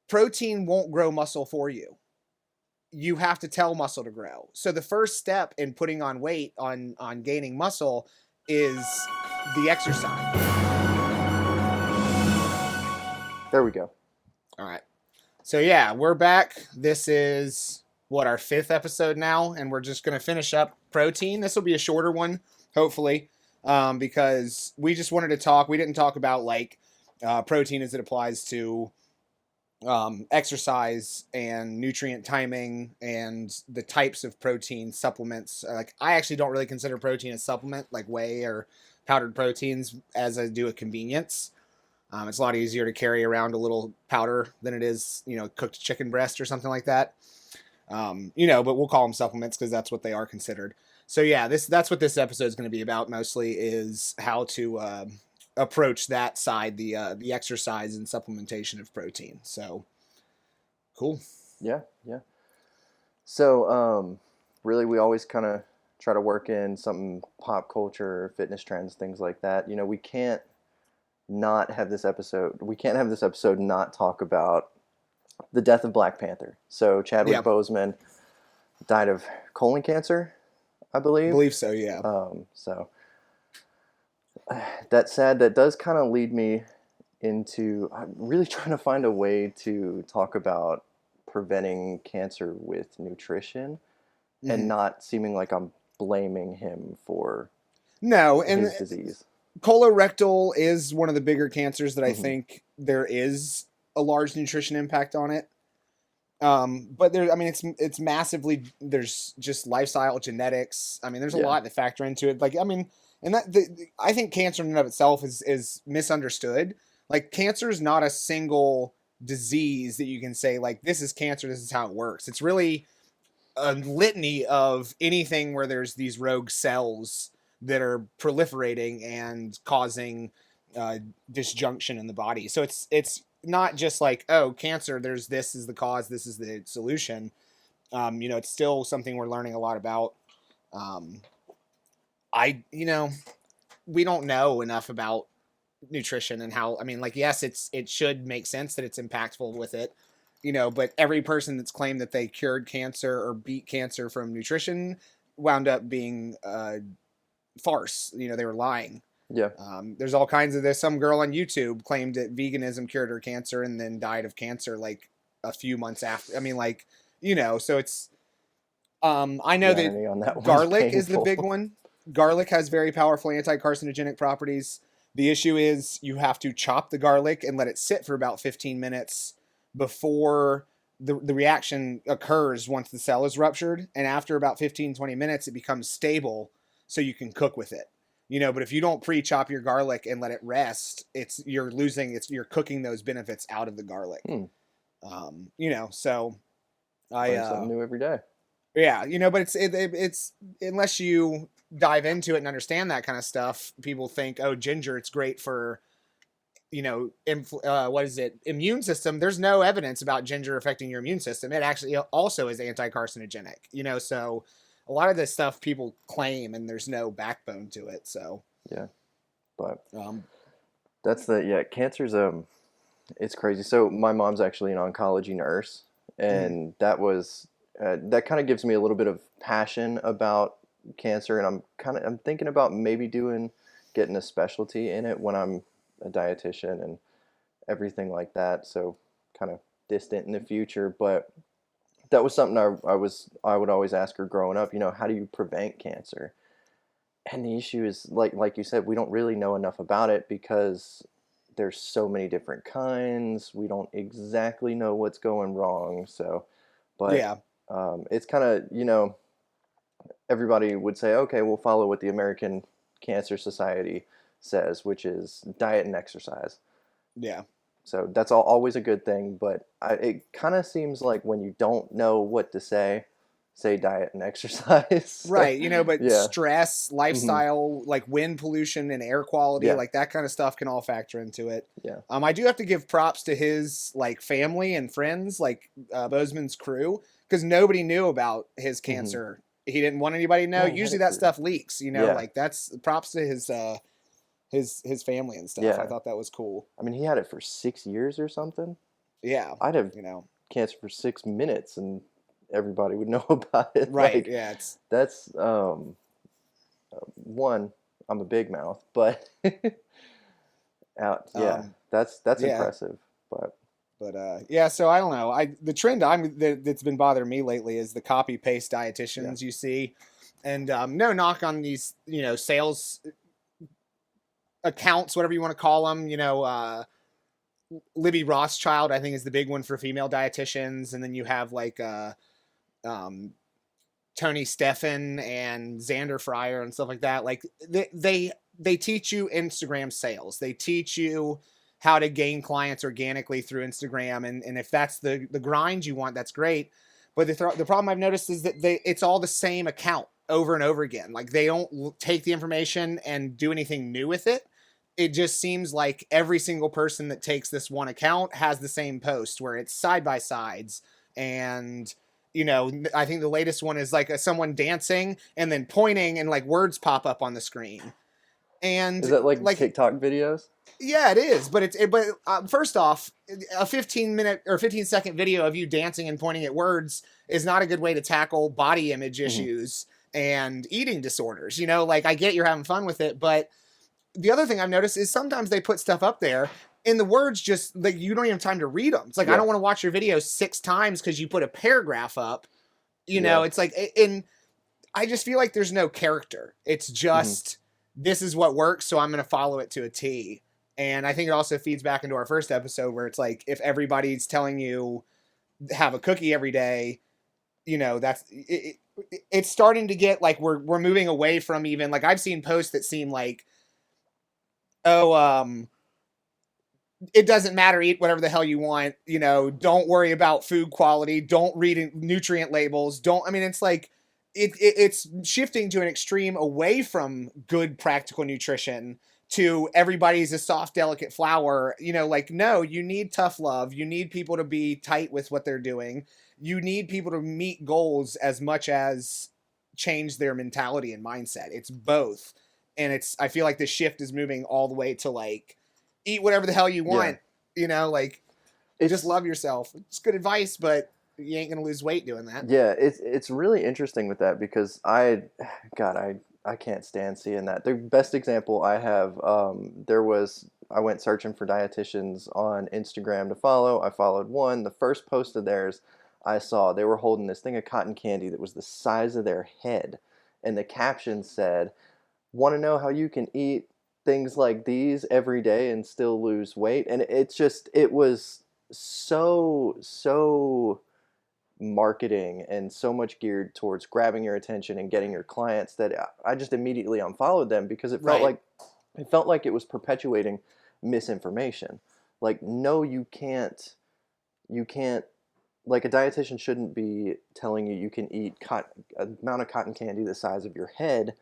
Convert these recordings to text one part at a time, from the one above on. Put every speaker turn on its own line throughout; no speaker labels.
protein won't grow muscle for you. You have to tell muscle to grow. So the first step in putting on weight, on gaining muscle, is the exercise.
There we go.
All right. So yeah, we're back. This is what, our 5th episode now, and we're just gonna finish up protein. This will be a shorter one, hopefully, because we just wanted to talk. We didn't talk about like protein as it applies to exercise and nutrient timing and the types of protein supplements. Like, I actually don't really consider protein a supplement like whey or powdered proteins, as I do a convenience. It's a lot easier to carry around a little powder than it is, cooked chicken breast or something like that. But we'll call them supplements because that's what they are considered. So yeah, that's what this episode is going to be about mostly, is how to approach that side, the exercise and supplementation of protein. So cool.
Yeah, yeah. So, really, we always kind of try to work in some pop culture, fitness trends, things like that. We can't not have this episode. We can't have this episode not talk about the death of Black Panther. So Chadwick
Yeah.
Boseman died of colon cancer, I
I
believe.
believe so. Yeah.
So that's sad. That does kind of lead me into, I'm really trying to find a way to talk about preventing cancer with nutrition and not seeming like I'm blaming him for
No, and
his disease.
colorectal is one of the bigger cancers that I
Mhm.
think there is a large nutrition impact on it. But there, I mean, it's massively, there's just lifestyle, genetics. I mean, there's a
Yeah.
lot that factor into it. Like, I mean, and I think cancer in and of itself is misunderstood. Like, cancer is not a single disease that you can say, like, this is cancer, this is how it works. It's really a litany of anything where there's these rogue cells that are proliferating and causing disjunction in the body. So it's not just like, oh, cancer, there's, this is the cause, this is the solution. It's still something we're learning a lot about. Um, we don't know enough about nutrition and how, I mean, like, yes, it should make sense that it's impactful with it, but every person that's claimed that they cured cancer or beat cancer from nutrition wound up being farce. They were lying.
Yeah.
There's all kinds of this. Some girl on YouTube claimed that veganism cured her cancer and then died of cancer like a few months after. I mean, like, so it's, I know
The
that
irony on that one's
garlic is the
painful.
big one. Garlic has very powerful anti-carcinogenic properties. The issue is you have to chop the garlic and let it sit for about 15 minutes before the reaction occurs once the cell is ruptured. And after about 15-20 minutes, it becomes stable so you can cook with it. But if you don't pre-chop your garlic and let it rest, you're cooking those benefits out of the garlic. So
Learn something new every day.
yeah, but it's unless you dive into it and understand that kind of stuff, people think, oh, ginger, it's great for, what is it, immune system. There's no evidence about ginger affecting your immune system. It actually also is anti-carcinogenic, so a lot of this stuff people claim and there's no backbone to it. So
yeah, but that's cancer's it's crazy. So my mom's actually an oncology nurse, and that was that kind of gives me a little bit of passion about cancer, and I'm thinking about maybe getting a specialty in it when I'm a dietitian and everything like that. So kind of distant in the future, but that was something I would always ask her growing up. How do you prevent cancer? And the issue is, like you said, we don't really know enough about it because there's so many different kinds. We don't exactly know what's going wrong. So, but
yeah,
it's kind of, everybody would say, okay, we'll follow what the American Cancer Society says, which is diet and exercise.
yeah.
So that's always a good thing, but it kind of seems like when you don't know what to say diet and exercise.
Right, but
Yeah.
stress, lifestyle, like wind pollution and air quality,
Yeah.
like that kind of stuff can all factor into it.
Yeah.
I do have to give props to his like family and friends, like Bozeman's crew, because nobody knew about his cancer. He didn't want anybody to know.
Yeah, he had
Usually
it
that
for-
stuff leaks,
Yeah.
like that's props to his family and stuff.
Yeah.
I thought that was cool.
I mean, he had it for 6 years or something.
Yeah,
I'd have
you know.
cancer for 6 minutes and everybody would know about it.
Right.
Like
Yeah. It's
that's one, I'm a big mouth, but out, yeah,
um
that's
yeah.
impressive. But
But yeah, so I don't know. The trend that's been bothering me lately is the copy paste
yeah,
dietitians you see, and no knock on these sales accounts, whatever you want to call them. Libby Rothschild, I think, is the big one for female dietitians, and then you have like um, Tony Steffen and Xander Fryer and stuff like that. Like they teach you Instagram sales. They teach you how to gain clients organically through Instagram, and if that's the grind you want, that's great. But the problem I've noticed is that it's all the same account over and over again. Like they don't take the information and do anything new with it. It just seems like every single person that takes this one account has the same post where it's side by sides and I think the latest one is like someone dancing and then pointing and like words pop up on the screen.
is
And
that like
like,
TikTok videos?
yeah, it is. But first off, a 15-minute or 15-second video of you dancing and pointing at words is not a good way to tackle body image
Hmm.
issues and eating disorders. Like I get you're having fun with it, but the other thing I've noticed is sometimes they put stuff up there and the words just like you don't even have time to read them. It's like I
Yeah,
don't want to watch your video 6 times because you put a paragraph up.
yeah,
It's like, and I just feel like there's no character. It's
hmm,
just this is what works, so I'm going to follow it to a T. And I think it also feeds back into our first episode where it's like if everybody's telling you have a cookie every day, that's it's starting to get like we're moving away from even like I've seen posts that seem like, oh, it doesn't matter, eat whatever the hell you want, don't worry about food quality, don't read nutrient labels, don't, I mean, it's like it's shifting to an extreme away from good practical nutrition to everybody's a soft delicate flower, like no, you need tough love, you need people to be tight with what they're doing, you need people to meet goals as much as change their mentality and mindset. It's both. And I feel like the shift is moving all the way to like eat whatever the hell you
yeah.
want, like just
It's
love yourself. It's good advice, but you ain't gonna lose weight doing that.
Yeah, it's really interesting with that because God, I can't stand seeing that. The best example I have, I went searching for dietitians on Instagram to follow. I followed one. The first post of theirs I saw, they were holding this thing of cotton candy that was the size of their head, and the caption said, "Want to know how you can eat things like these every day and still lose weight?" And it was so marketing and so much geared towards grabbing your attention and getting your clients that I just immediately unfollowed them because
Right.
it felt like it was perpetuating misinformation. Like, no, you can't, like, a dietitian shouldn't be telling you you can eat an amount of cotton candy the size of your head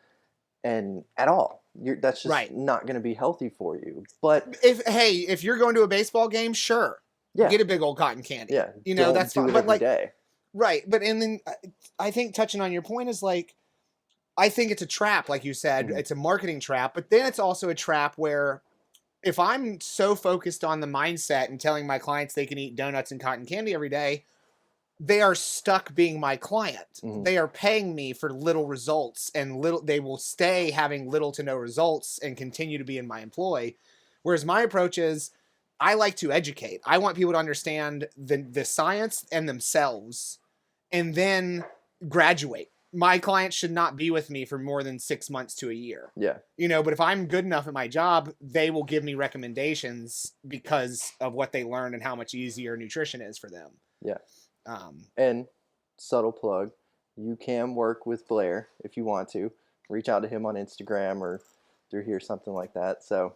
and at all. That's just
Right.
not going to be healthy for you. But
If you're going to a baseball game, sure,
yeah,
get a big old cotton candy.
yeah,
That's
don't do
fine.
it
But
every
like,
day.
right. But and then I think touching on your point is like, I think it's a trap, like you said,
Hmm.
it's a marketing trap. But then it's also a trap where if I'm so focused on the mindset and telling my clients they can eat donuts and cotton candy every day, they are stuck being my client.
Hmm.
They are paying me for little results and they will stay having little to no results and continue to be in my employ. Whereas my approach is I like to educate. I want people to understand the science and themselves and then graduate. My clients should not be with me for more than 6 months to a year.
Yeah,
But if I'm good enough at my job, they will give me recommendations because of what they learned and how much easier nutrition is for them.
yeah.
Um,
And subtle plug, you can work with Blair if you want to. Reach out to him on Instagram or through here, something like that. So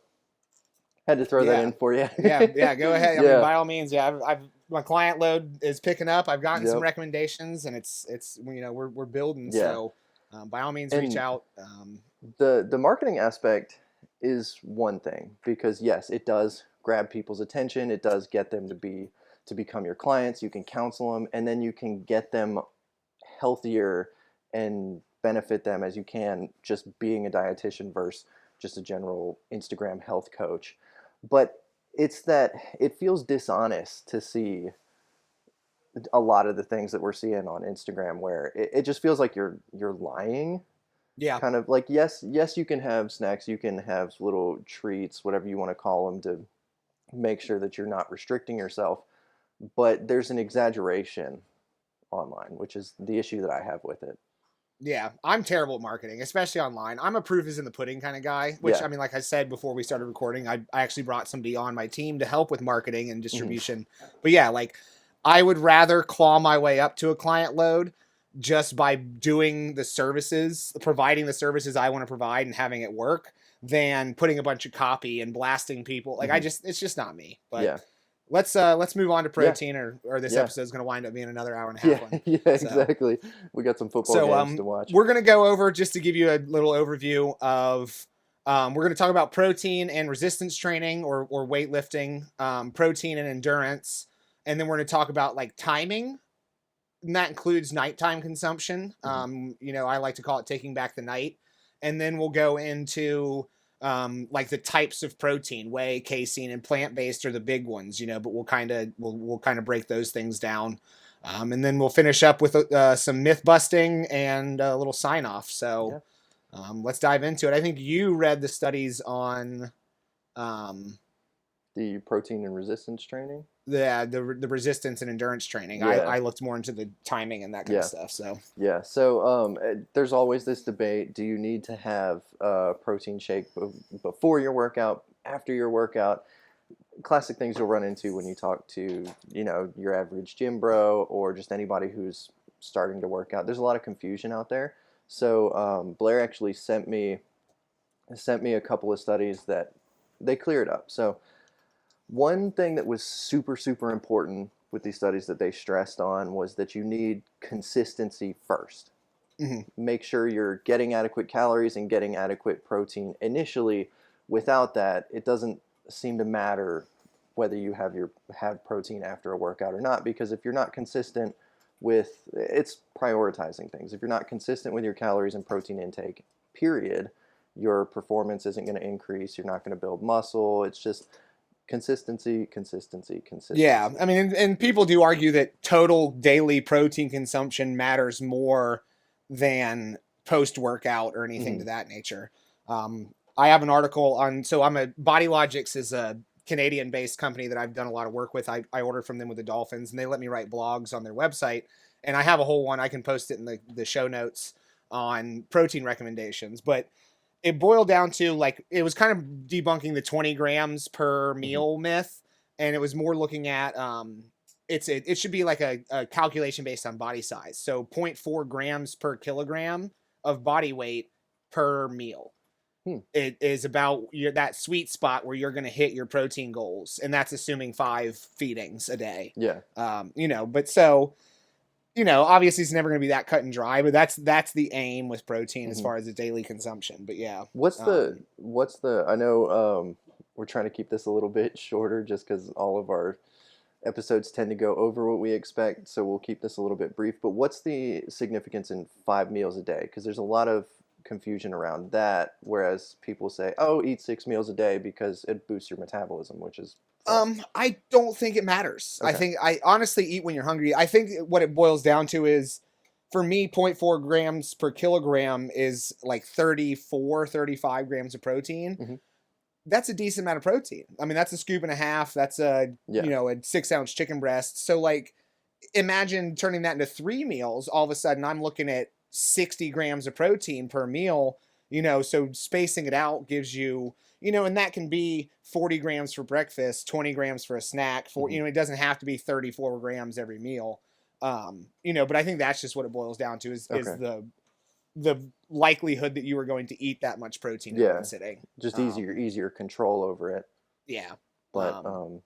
had to throw that
yeah,
in for you.
yeah. Go ahead. I mean,
Yeah,
by all means, yeah. I've my client load is picking up. I've gotten some
yep,
recommendations, and it's we're building.
yeah.
So, by all means, reach
And
out.
the marketing aspect is one thing because yes, it does grab people's attention. It does get them to become your clients. You can counsel them, and then you can get them healthier and benefit them as you can just being a dietitian versus just a general Instagram health coach. But it's that it feels dishonest to see a lot of the things that we're seeing on Instagram where it just feels like you're lying.
Yeah.
Kind of like, yes, you can have snacks, you can have little treats, whatever you want to call them, to make sure that you're not restricting yourself, but there's an exaggeration online, which is the issue that I have with it.
Yeah, I'm terrible at marketing, especially online. I'm a proof is in the pudding kind of guy, which
Yeah.
I mean, like I said before we started recording, I actually brought somebody on my team to help with marketing and
Hmm.
distribution. But yeah, like I would rather claw my way up to a client load just by doing the services, providing the services I want to provide and having it work than putting a bunch of copy and blasting people. Like
Hmm.
it's just not me. But
Yeah.
let's move on to
Yeah.
protein or this
Yeah.
episode is going to wind up being another hour and a half
Yeah.
one.
Yeah.
So
Exactly. We got some football
so
games to watch.
we're gonna go over just to give you a little overview of. We're going to talk about protein and resistance training or weightlifting, protein and endurance, and then we're going to talk about like timing, and that includes nighttime consumption.
Hmm.
I like to call it taking back the night, and then we'll go into like the types of protein, whey, casein, and plant based are the big ones, but we'll kind of break those things down. And then we'll finish up with some myth busting and a little sign off. So
Yeah.
let's dive into it. I think you read the studies on um,
The protein and resistance training.
the resistance and endurance training.
Yeah.
I looked more into the timing and that kind of
Yeah.
stuff. So
Yeah. So there's always this debate: do you need to have a protein shake before your workout, after your workout? Classic things you'll run into when you talk to your average gym bro or just anybody who's starting to work out. There's a lot of confusion out there. So Blair actually sent me a couple of studies that they cleared up. So one thing that was super super important with these studies that they stressed on was that you need consistency first.
mhm.
Make sure you're getting adequate calories and getting adequate protein initially. Without that, it doesn't seem to matter whether you have protein after a workout or not, because if you're not consistent with, it's prioritizing things. If you're not consistent with your calories and protein intake, period, your performance isn't going to increase. You're not going to build muscle. It's just consistency, consistency,
Yeah,
consistency.
I mean, and people do argue that total daily protein consumption matters more than post workout or anything
Hmm.
to that nature. I have an article on, so I'm a Body Logics is a Canadian based company that I've done a lot of work with. I ordered from them with the Dolphins, and they let me write blogs on their website. And I have a whole one. I can post it in the show notes on protein recommendations. But it boiled down to like it was kind of debunking the 20 grams per
Hmm.
meal myth, and it was more looking at it should be like a calculation based on body size. So zero point 0.4 grams per kilogram of body weight per meal.
Hmm.
It is about that sweet spot where you're going to hit your protein goals, and that's assuming 5 feedings a day.
Yeah.
But so obviously it's never going to be that cut and dry, but that's the aim with protein as
Hmm.
far as the daily consumption. But yeah,
What's the I know we're trying to keep this a little bit shorter just because all of our episodes tend to go over what we expect, so we'll keep this a little bit brief. But what's the significance in 5 meals a day? Because there's a lot of confusion around that, whereas people say, oh, eat 6 meals a day because it boosts your metabolism, which is false.
I don't think it matters. I
Okay.
think I honestly eat when you're hungry. I think what it boils down to is for me, zero point 0.4 grams per kilogram is like 34, 35 grams of protein.
Hmm.
That's a decent amount of protein. I mean, that's a scoop and a half. That's
Yeah.
a 6 ounce chicken breast. So like imagine turning that into 3 meals. All of a sudden I'm looking at 60 grams of protein per meal, so spacing it out gives you, and that can be 40 grams for breakfast, 20 grams for a snack,
Hmm.
it doesn't have to be 34 grams every meal. But I think that's just what it boils down to is
Okay.
the likelihood that you are going to eat that much protein in one
Yeah.
sitting.
Just
Um,
easier control over it.
yeah.
But
Um,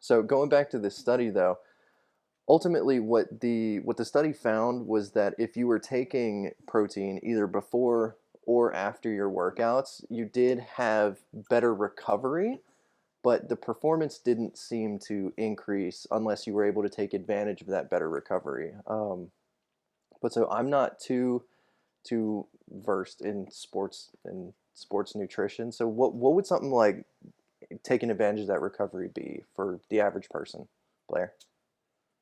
so going back to this study though, ultimately what the study found was that if you were taking protein either before or after your workouts, you did have better recovery, but the performance didn't seem to increase unless you were able to take advantage of that better recovery. But so I'm not too versed in sports nutrition. So what would something like taking advantage of that recovery be for the average person, Blair?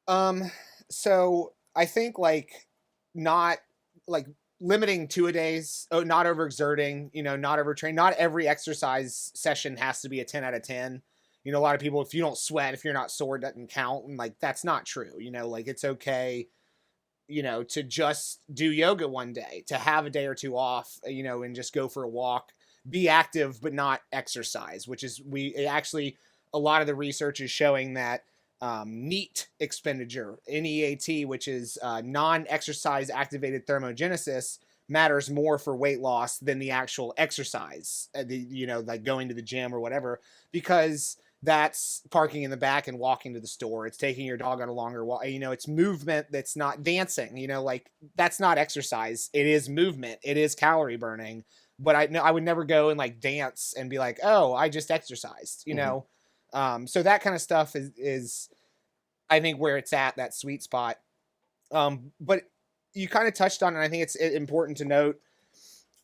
Um, so I think like not like limiting 2 a days, oh, not overexerting, not overtrain. Not every exercise session has to be a 10 out of 10. A lot of people, if you don't sweat, if you're not sore, it doesn't count. And like, that's not true. Like it's okay, to just do yoga one day, to have a day or two off, and just go for a walk, be active, but not exercise, which is a lot of the research is showing that NEAT expenditure, NEAT, which is non-exercise activated thermogenesis, matters more for weight loss than the actual exercise, like going to the gym or whatever, because that's parking in the back and walking to the store. It's taking your dog on a longer walk. It's movement that's not dancing. Like that's not exercise. It is movement. It is calorie burning. But I would never go and like dance and be like, oh, I just exercised. So that kind of stuff is I think where it's at, that sweet spot. But you kind of touched on it. I think it's important to note.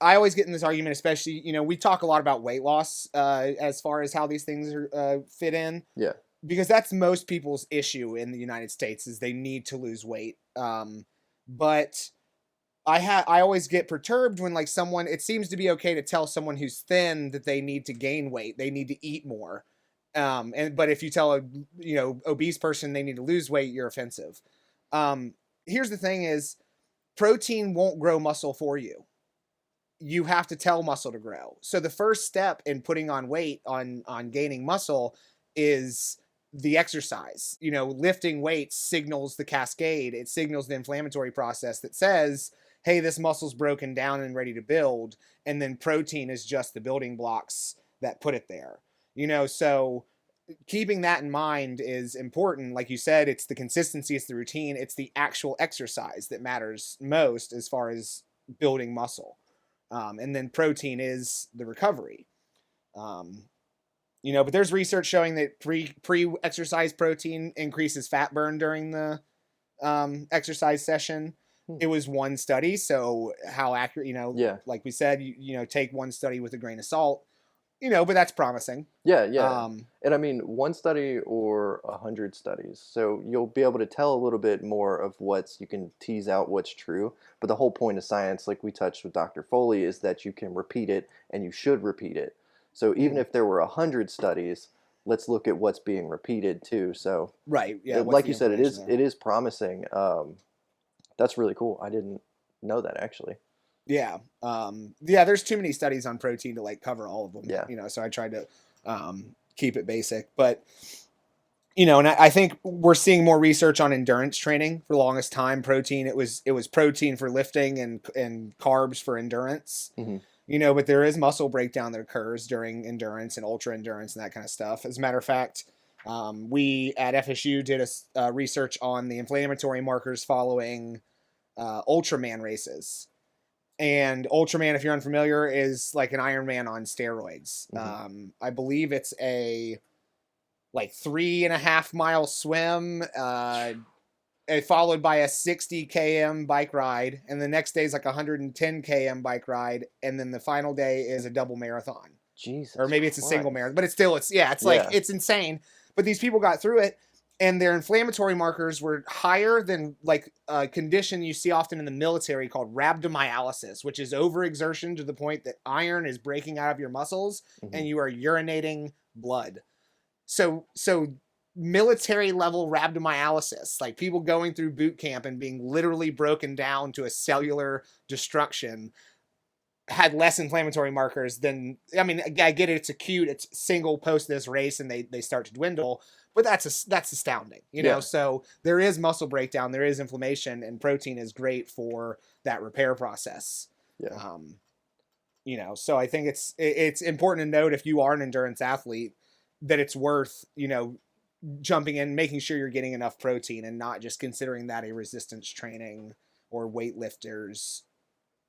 I always get in this argument, especially, we talk a lot about weight loss as far as how these things are fit in.
Yeah.
Because that's most people's issue in the United States is they need to lose weight. But I always get perturbed when like it seems to be okay to tell someone who's thin that they need to gain weight. They need to eat more. But if you tell a obese person they need to lose weight, you're offensive. Here's the thing is protein won't grow muscle for you. You have to tell muscle to grow. So the first step in putting on weight, on gaining muscle, is the exercise. Lifting weights signals the cascade. It signals the inflammatory process that says, hey, this muscle's broken down and ready to build. And then protein is just the building blocks that put it there. So keeping that in mind is important. Like you said, it's the consistency, it's the routine, it's the actual exercise that matters most as far as building muscle. And then protein is the recovery. But there's research showing that pre-exercise protein increases fat burn during the exercise session. It was one study, so how accurate, like we said, take one study with a grain of salt, but that's promising.
Yeah. And I mean, one study or 100 studies. So you'll be able to tell a little bit more of you can tease out what's true. But the whole point of science, like we touched with Dr. Foley, is that you can repeat it and you should repeat it. So even if there were 100 studies, let's look at what's being repeated too. So
right. Yeah.
Like you said, it is promising. That's really cool. I didn't know that actually.
Yeah. There's too many studies on protein to like cover all of them.
Yeah.
So I tried to keep it basic, but and I think we're seeing more research on endurance training. For the longest time, protein, it was protein for lifting and carbs for endurance.
Mm-hmm.
But there is muscle breakdown that occurs during endurance and ultra endurance and that kind of stuff. As a matter of fact, we at FSU did a research on the inflammatory markers following Ultraman races. And Ultraman, if you're unfamiliar, is like an Ironman on steroids.
Mm-hmm.
I believe it's a like 3.5 mile swim, followed by a 60 km bike ride, and the next day is like 110 km bike ride, and then the final day is a double marathon.
Jesus,
or maybe it's a
Christ.
single marathon, but it's insane. But these people got through it, and their inflammatory markers were higher than like a condition you see often in the military called rhabdomyolysis, which is overexertion to the point that iron is breaking out of your muscles and you are urinating blood. So military level rhabdomyolysis, like people going through boot camp and being literally broken down to a cellular destruction, had less inflammatory markers than, I mean, I get it, it's acute, it's single post this race and they start to dwindle, but that's astounding, So there is muscle breakdown, there is inflammation, and protein is great for that repair process. So I think it's important to note, if you are an endurance athlete, that it's worth, jumping in, making sure you're getting enough protein and not just considering that a resistance training or weightlifters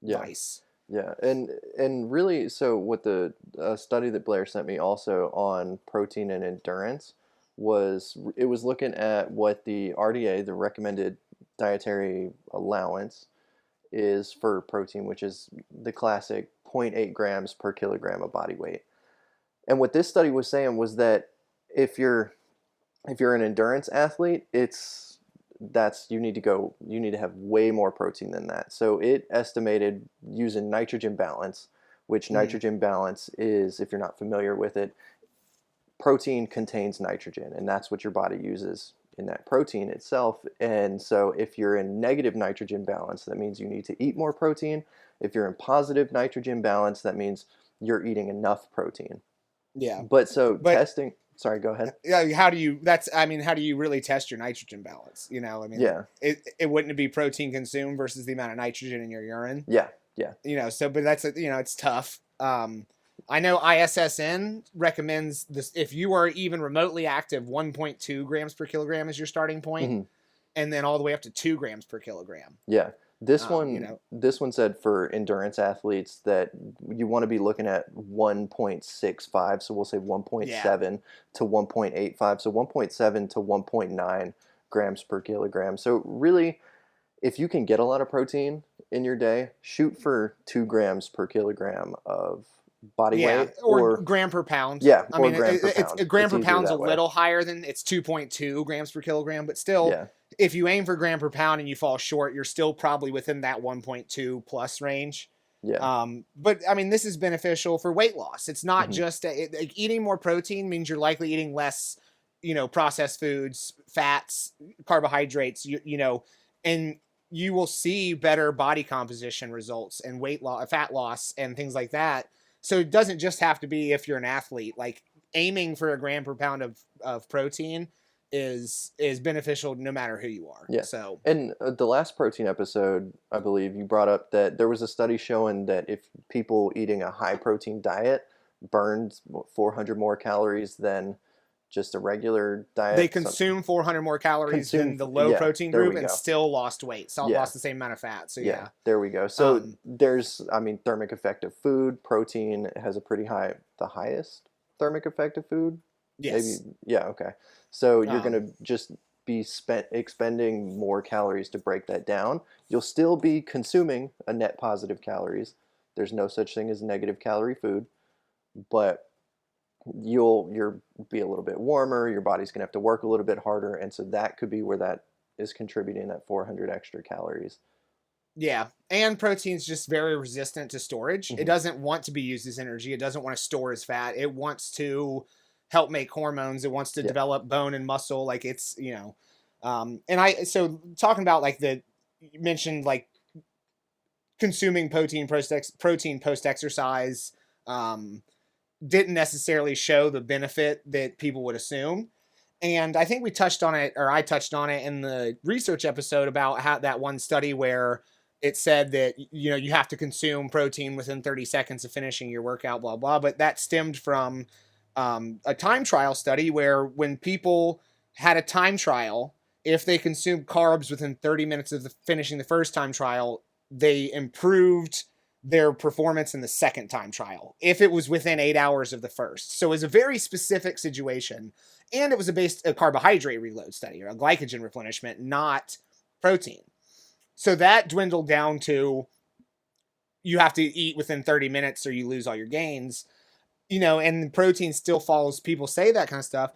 vice.
Yeah, and really, so what the study that Blair sent me also on protein and endurance was looking at what the RDA, the recommended dietary allowance, is for protein, which is the classic 0.8 grams per kilogram of body weight. And what this study was saying was that if you're an endurance athlete, you need to have way more protein than that. So it estimated using nitrogen balance, which nitrogen balance is, if you're not familiar with it, protein contains nitrogen, and that's what your body uses in that protein itself. And so if you're in negative nitrogen balance, that means you need to eat more protein. If you're in positive nitrogen balance, that means you're eating enough protein.
Yeah.
But so
But
testing, sorry, go ahead.
yeah, how do you really test your nitrogen balance? You know, I mean,
Yeah.
it wouldn't be protein consumed versus the amount of nitrogen in your urine.
Yeah. Yeah.
You know, so, but it's tough. I know ISSN recommends this if you are even remotely active, 1.2 grams per kilogram is your starting point,
Mm-hmm.
and then all the way up to 2 grams per kilogram.
Yeah.
You know,
This one said for endurance athletes that you want to be looking at 1.65, so we'll say 1.7 to 1.85, so 1.7 to 1.9 grams per kilogram. So really, if you can get a lot of protein in your day, shoot for 2 grams per kilogram of body weight,
or gram per pound.
yeah,
I
or
mean,
gram per pound.
a gram
It's
per
easier
pound's a
that way.
little higher than it's 2.2 grams per kilogram, but still,
Yeah.
if you aim for gram per pound and you fall short, you're still probably within that 1.2 plus range.
Yeah.
But I mean, this is beneficial for weight loss. It's not
Mhm.
just like eating more protein means you're likely eating less, processed foods, fats, carbohydrates, and you will see better body composition results and weight loss, fat loss, and things like that. So it doesn't just have to be if you're an athlete. Like aiming for a gram per pound of protein is beneficial no matter who you are.
Yeah.
So
And the last protein episode, I believe you brought up that there was a study showing that if people eating a high protein diet burned 400 more calories than just a regular
they
diet.
consume 400 more calories than the low
Yeah,
protein
there
group
we
and
go.
still lost weight. So
Yeah.
lost the same amount of fat. So
Yeah, there we go. So
Um,
thermic effect of food. Protein has a pretty high, the highest thermic effect of food.
yes.
Maybe, yeah, okay. So you're
Um,
gonna just be expending more calories to break that down. You'll still be consuming a net positive calories. There's no such thing as negative calorie food, but you'll be a little bit warmer. Your body's gonna have to work a little bit harder, and so that could be where that is contributing that 400 extra calories.
yeah. And protein's just very resistant to storage. It
Hmm.
doesn't want to be used as energy. It doesn't want to store as fat. It wants to help make hormones. It wants to
Yeah.
develop bone and muscle. Like so talking about like you mentioned like consuming protein post exercise, didn't necessarily show the benefit that people would assume. And I think we touched on it, or I touched on it in the research episode about how that one study where it said that, you have to consume protein within 30 seconds of finishing your workout, blah, blah. But that stemmed from a time trial study where when people had a time trial, if they consumed carbs within 30 minutes of finishing the first time trial, they improved their performance in the second time trial if it was within 8 hours of the first. So it was a very specific situation, and it was a carbohydrate reload study or a glycogen replenishment, not protein. So that dwindled down to you have to eat within 30 minutes or you lose all your gains, and protein still follows. People say that kind of stuff.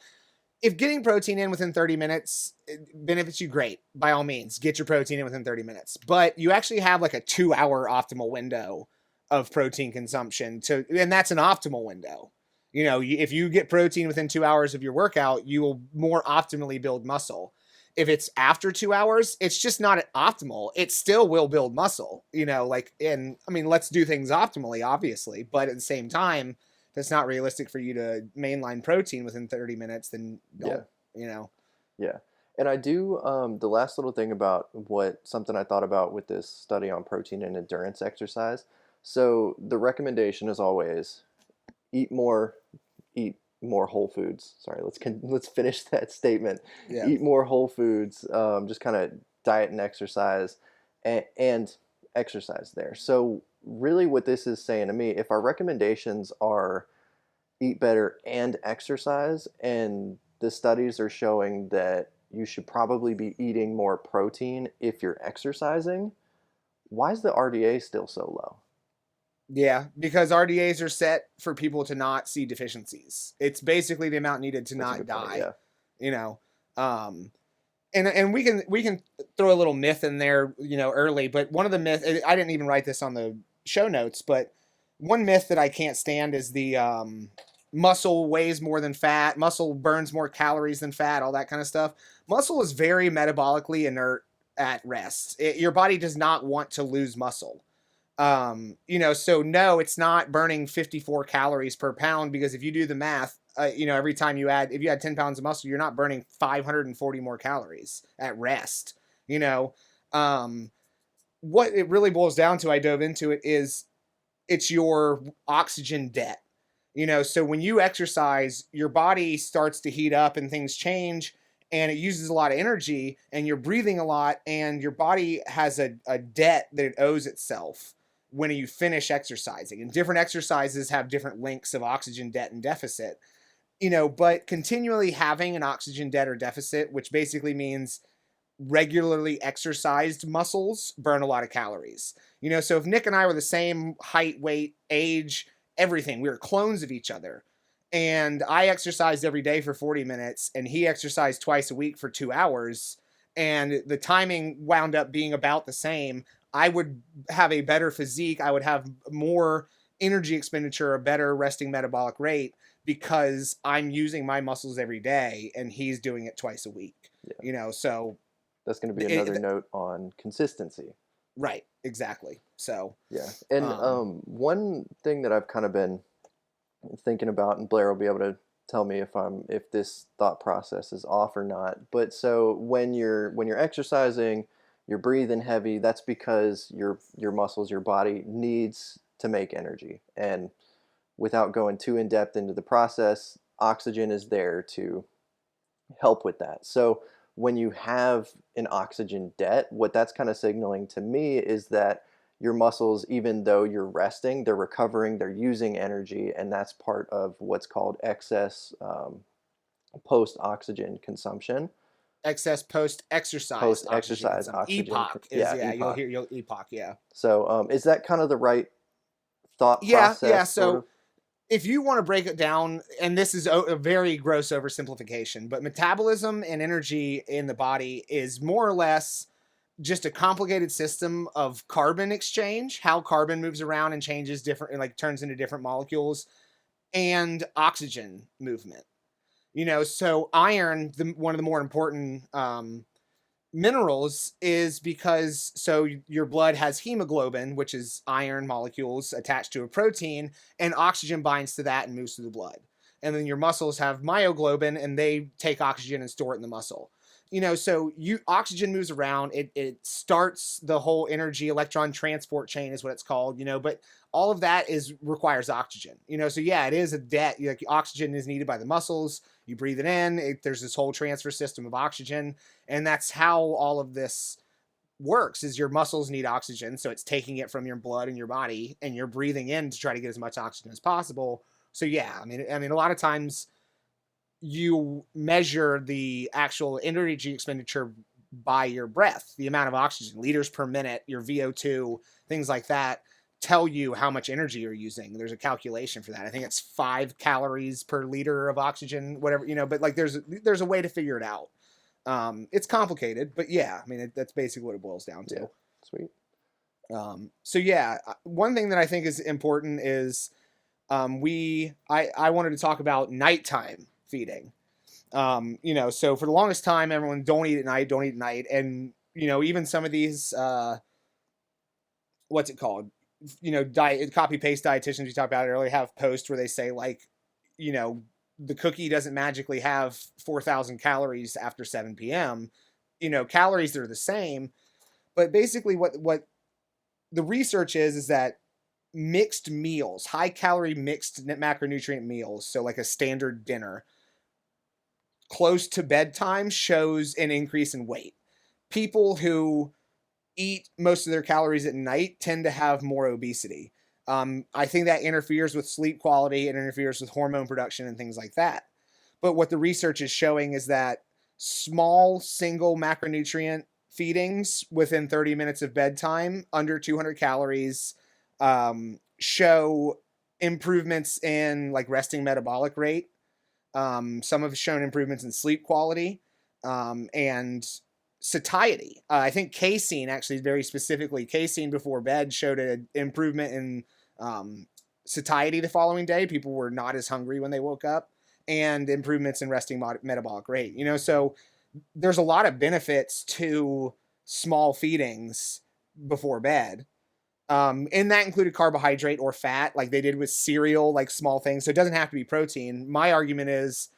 If getting protein in within 30 minutes benefits you, great. By all means, get your protein in within 30 minutes. But you actually have like a 2-hour optimal window of protein consumption and that's an optimal window. If you get protein within 2 hours of your workout, you will more optimally build muscle. If it's after 2 hours, it's just not optimal. It still will build muscle, let's do things optimally, obviously, but at the same time, if it's not realistic for you to mainline protein within 30 minutes, then don't,
Yeah. And I do, the last little thing about something I thought about with this study on protein and endurance exercise. So the recommendation is always eat more, eat more whole foods. Sorry, let's finish that statement.
Yeah.
Eat more whole foods, just kind of diet and exercise and exercise there. So really what this is saying to me, if our recommendations are eat better and exercise, and the studies are showing that you should probably be eating more protein if you're exercising, why is the RDA still so low?
Yeah, because RDAs are set for people to not see deficiencies. It's basically the amount needed to
That's a
not
good point.
die,
Yeah.
you know. Um, and we can throw a little myth in there, early. But one of the myths, I didn't even write this on the show notes, but one myth that I can't stand is the muscle weighs more than fat, muscle burns more calories than fat, all that kind of stuff. Muscle is very metabolically inert at rest. Your body does not want to lose muscle. So no, it's not burning 54 calories per pound, because if you do the math, every time if you add 10 pounds of muscle, you're not burning 540 more calories at rest. You know, um, what it really boils down to, I dove into it, is it's your oxygen debt. So when you exercise, your body starts to heat up and things change, and it uses a lot of energy, and you're breathing a lot, and your body has a debt that it owes itself when you finish exercising. And different exercises have different links of oxygen debt and deficit. But continually having an oxygen debt or deficit, which basically means regularly exercised muscles burn a lot of calories. So if Nick and I were the same height, weight, age, everything, we were clones of each other, and I exercised every day for 40 minutes and he exercised twice a week for 2 hours, and the timing wound up being about the same, I would have a better physique, I would have more energy expenditure, a better resting metabolic rate, because I'm using my muscles every day and he's doing it twice a week.
Yeah.
So
That's going to be another note on consistency.
right, exactly. So
Yeah. And one thing that I've kind of been thinking about, and Blair will be able to tell me if this thought process is off or not. But so when you're exercising, you're breathing heavy, that's because your muscles, your body needs to make energy. And without going too in depth into the process, oxygen is there to help with that. So when you have an oxygen debt, what that's kind of signaling to me is that your muscles, even though you're resting, they're recovering, they're using energy, and that's part of what's called excess post oxygen consumption.
excess post exercise
Post
oxygen
exercise
consumption.
oxygen,
EPOC is,
yeah,
yeah.
EPOC.
You'll EPOC, yeah.
So is that kind of the right thought
Yeah.
process, sort of?
So if you want to break it down, and this is a very gross oversimplification, but metabolism and energy in the body is more or less just a complicated system of carbon exchange, how carbon moves around and changes different, like turns into different molecules, and oxygen movement. So iron, one of the more important minerals, is because your blood has hemoglobin, which is iron molecules attached to a protein, and oxygen binds to that and moves through the blood. And then your muscles have myoglobin, and they take oxygen and store it in the muscle. So oxygen moves around. It starts the whole energy electron transport chain, is what it's called. But all of that requires oxygen. So yeah, it is a debt. Like, oxygen is needed by the muscles. You breathe it in. There's this whole transfer system of oxygen, and that's how all of this works. Is your muscles need oxygen, so it's taking it from your blood and your body, and you're breathing in to try to get as much oxygen as possible. So yeah, I mean, a lot of times you measure the actual energy expenditure by your breath, the amount of oxygen, liters per minute, your VO2, things like that tell you how much energy you're using. There's a calculation for that. I think it's 5 calories per liter of oxygen, whatever, but like there's a way to figure it out. It's complicated, but yeah, I mean, that's basically what it boils down to.
Yeah, sweet.
So yeah, one thing that I think is important is I wanted to talk about nighttime feeding. So for the longest time, everyone, don't eat at night. And, even some of these, what's it called? Diet, copy paste dietitians we talked about earlier have posts where they say, like, the cookie doesn't magically have 4,000 calories after 7 p.m. Calories are the same, but basically what the research is that mixed meals, high calorie mixed macronutrient meals, so like a standard dinner, close to bedtime, shows an increase in weight. People who eat most of their calories at night tend to have more obesity. I think that interferes with sleep quality, and interferes with hormone production and things like that. But what the research is showing is that small single macronutrient feedings within 30 minutes of bedtime, under 200 calories, show improvements in like resting metabolic rate. Some have shown improvements in sleep quality, and satiety. I think casein, actually, very specifically, casein before bed showed an improvement in satiety the following day. People were not as hungry when they woke up, and improvements in resting metabolic rate. So there's a lot of benefits to small feedings before bed. And that included carbohydrate or fat, like they did with cereal, like small things. So it doesn't have to be protein. My argument is,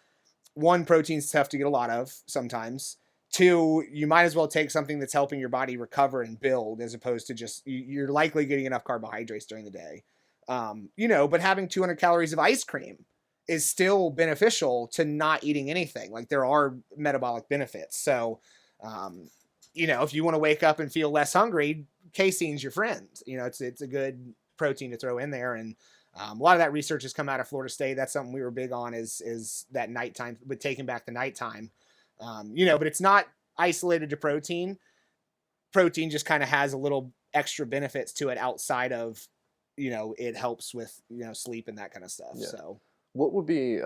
one, protein's tough to get a lot of sometimes. Two, you might as well take something that's helping your body recover and build, as opposed to just, you're likely getting enough carbohydrates during the day. But having 200 calories of ice cream is still beneficial to not eating anything. Like, there are metabolic benefits. So, if you want to wake up and feel less hungry, casein's your friend. It's a good protein to throw in there. And a lot of that research has come out of Florida State. That's something we were big on, is that nighttime, but taking back the nighttime. But it's not isolated to protein. Protein just kind of has a little extra benefits to it outside of, it helps with, sleep and that kind of stuff. Yeah. So
what would be,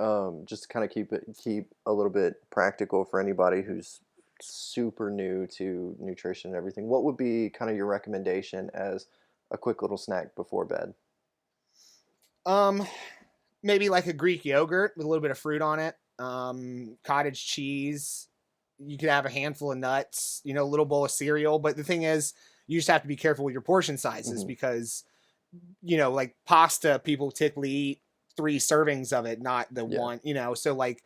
just to kind of keep a little bit practical for anybody who's super new to nutrition and everything, what would be kind of your recommendation as a quick little snack before bed?
Maybe like a Greek yogurt with a little bit of fruit on it. Cottage cheese. You could have a handful of nuts, a little bowl of cereal. But the thing is, you just have to be careful with your portion sizes, because, like pasta, people typically eat 3 servings of it, not the one, so like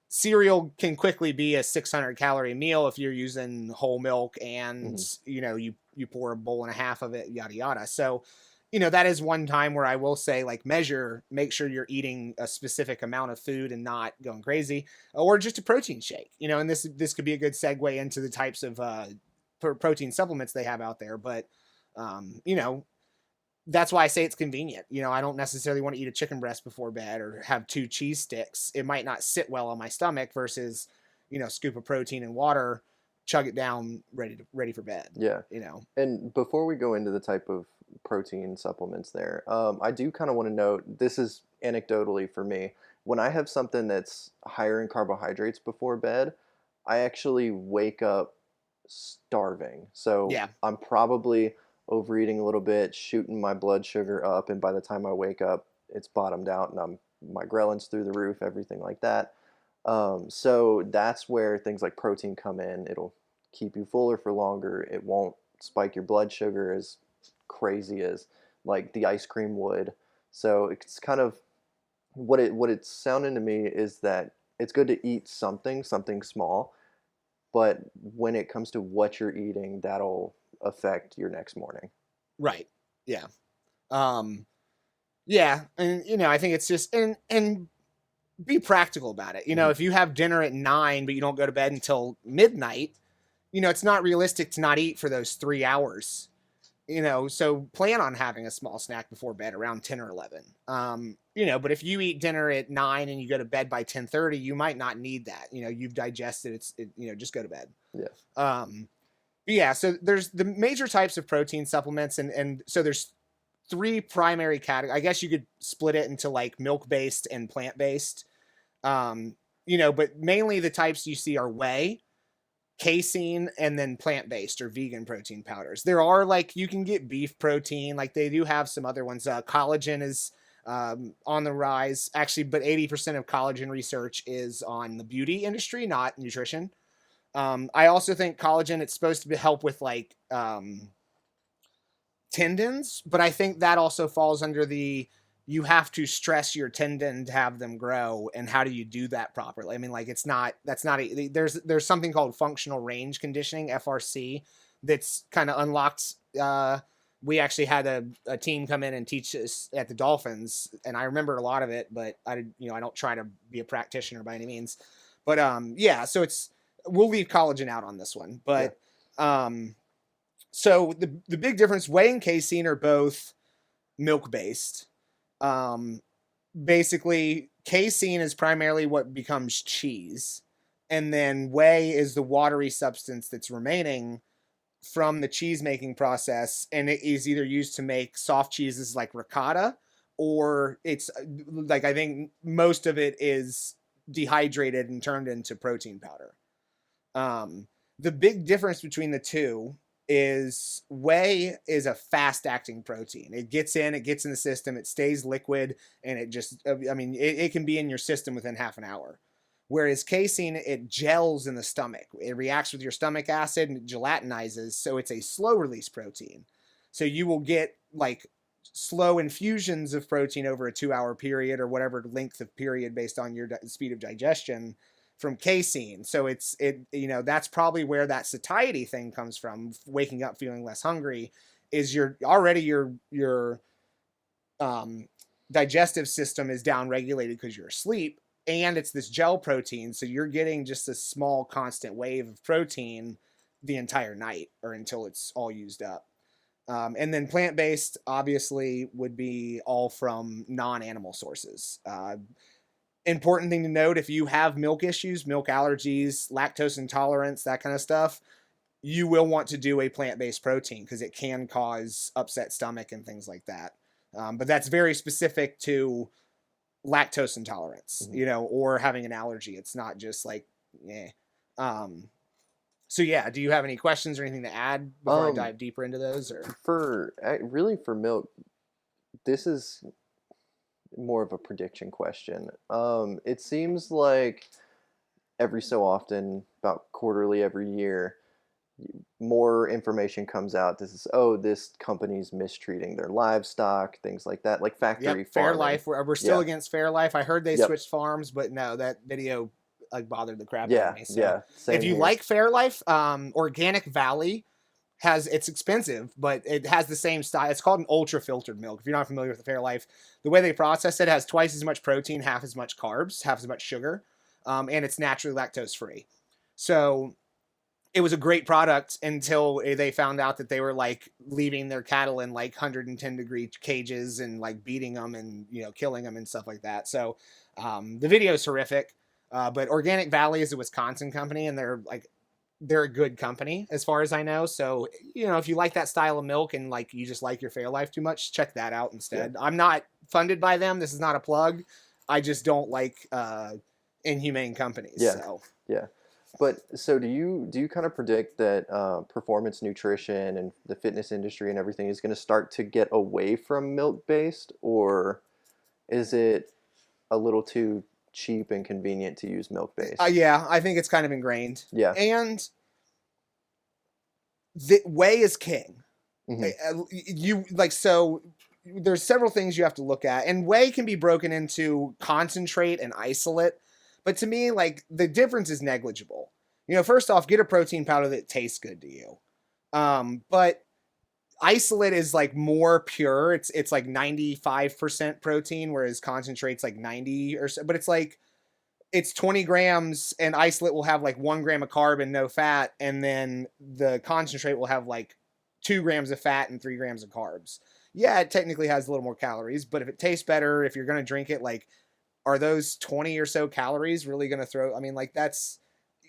cereal can quickly be a 600 calorie meal if you're using whole milk and, you pour a bowl and a half of it, yada, yada. So, that is one time where I will say, like, make sure you're eating a specific amount of food and not going crazy, or just a protein shake, and this could be a good segue into the types of, protein supplements they have out there. But, that's why I say it's convenient. I don't necessarily want to eat a chicken breast before bed or have 2 cheese sticks. It might not sit well on my stomach versus, scoop of protein and water, chug it down, ready for bed.
Yeah. And before we go into the type of protein supplements there, I do kind of want to note, this is anecdotally for me, when I have something that's higher in carbohydrates before bed, I actually wake up starving. So
yeah.
I'm probably overeating a little bit, shooting my blood sugar up, and by the time I wake up, it's bottomed out and my ghrelins through the roof, everything like that. So that's where things like protein come in. It'll keep you fuller for longer. It won't spike your blood sugar as crazy as like the ice cream would. So it's kind of what it's sounding to me is that it's good to eat something small, but when it comes to what you're eating, that'll affect your next morning.
Right. Yeah. Yeah. And, I think it's just, and be practical about it. If you have dinner at 9, but you don't go to bed until midnight, it's not realistic to not eat for those 3 hours, so plan on having a small snack before bed around 10 or 11. But if you eat dinner at 9 and you go to bed by 10:30, you might not need that. You've digested it, just go to bed.
Yeah.
Yeah. So there's the major types of protein supplements. And so there's 3 primary categories. I guess you could split it into like milk-based and plant-based, but mainly the types you see are whey, casein, and then plant-based or vegan protein powders. There are, like, you can get beef protein, like they do have some other ones. Collagen is on the rise, actually, but 80% of collagen research is on the beauty industry, not nutrition. I also think collagen, it's supposed to help with like tendons, but I think that also falls under you have to stress your tendon to have them grow. And how do you do that properly? I mean, like, there's something called functional range conditioning, FRC, that's kind of unlocked. We actually had a team come in and teach us at the Dolphins, and I remember a lot of it, but I don't try to be a practitioner by any means. But so we'll leave collagen out on this one. But so the big difference, whey and casein are both milk-based. Basically, casein is primarily what becomes cheese, and then whey is the watery substance that's remaining from the cheese making process, and it is either used to make soft cheeses like ricotta, or it's like, I think most of it is dehydrated and turned into protein powder. The big difference between the two is whey is a fast acting protein. It gets in the system, it stays liquid, and it just, I mean, it can be in your system within half an hour. Whereas casein, it gels in the stomach. It reacts with your stomach acid and it gelatinizes, so it's a slow release protein. So you will get like slow infusions of protein over a 2-hour period or whatever length of period based on your speed of digestion from casein. So that's probably where that satiety thing comes from. Waking up feeling less hungry is your digestive system is down regulated because you're asleep, and it's this gel protein, so you're getting just a small constant wave of protein the entire night or until it's all used up. And then plant-based obviously would be all from non-animal sources. Important thing to note, if you have milk issues, milk allergies, lactose intolerance, that kind of stuff, you will want to do a plant-based protein because it can cause upset stomach and things like that. But that's very specific to lactose intolerance, or having an allergy. It's not just like, so yeah, do you have any questions or anything to add before I dive deeper into those? Or
for milk, this is more of a prediction question. It seems like every so often, about quarterly every year, more information comes out. This company's mistreating their livestock, things like that, like factory farming.
Fairlife. We're still against Fairlife. I heard they switched farms, but no, that video like bothered the crap out of me. So if you like Fairlife, Organic Valley it's expensive, but it has the same style. It's called an ultra filtered milk. If you're not familiar with the Fairlife, the way they process it has twice as much protein, half as much carbs, half as much sugar, and it's naturally lactose free. So it was a great product until they found out that they were like leaving their cattle in like 110-degree cages and like beating them and killing them and stuff like that. So the video is horrific. But Organic Valley is a Wisconsin company, and they're a good company as far as I know. So, if you like that style of milk and like you just like your Fairlife too much, check that out instead. I'm not funded by them. This is not a plug. I just don't like inhumane companies.
Yeah.
So.
Yeah. But so do you kind of predict that performance nutrition and the fitness industry and everything is going to start to get away from milk-based, or is it a little too cheap and convenient to use milk-based?
Yeah, I think it's kind of ingrained.
Yeah.
And the whey is king.
Mm-hmm.
So there's several things you have to look at, and whey can be broken into concentrate and isolate. But to me, like, the difference is negligible. First off, get a protein powder that tastes good to you. But isolate is like more pure. It's like 95% protein, whereas concentrate's like 90 or so. But it's 20 grams, and isolate will have like 1 gram of carb and no fat, and then the concentrate will have like 2 grams of fat and 3 grams of carbs. Yeah, it technically has a little more calories, but if it tastes better, if you're gonna drink it, like, are those 20 or so calories really going to throw? I mean, like, that's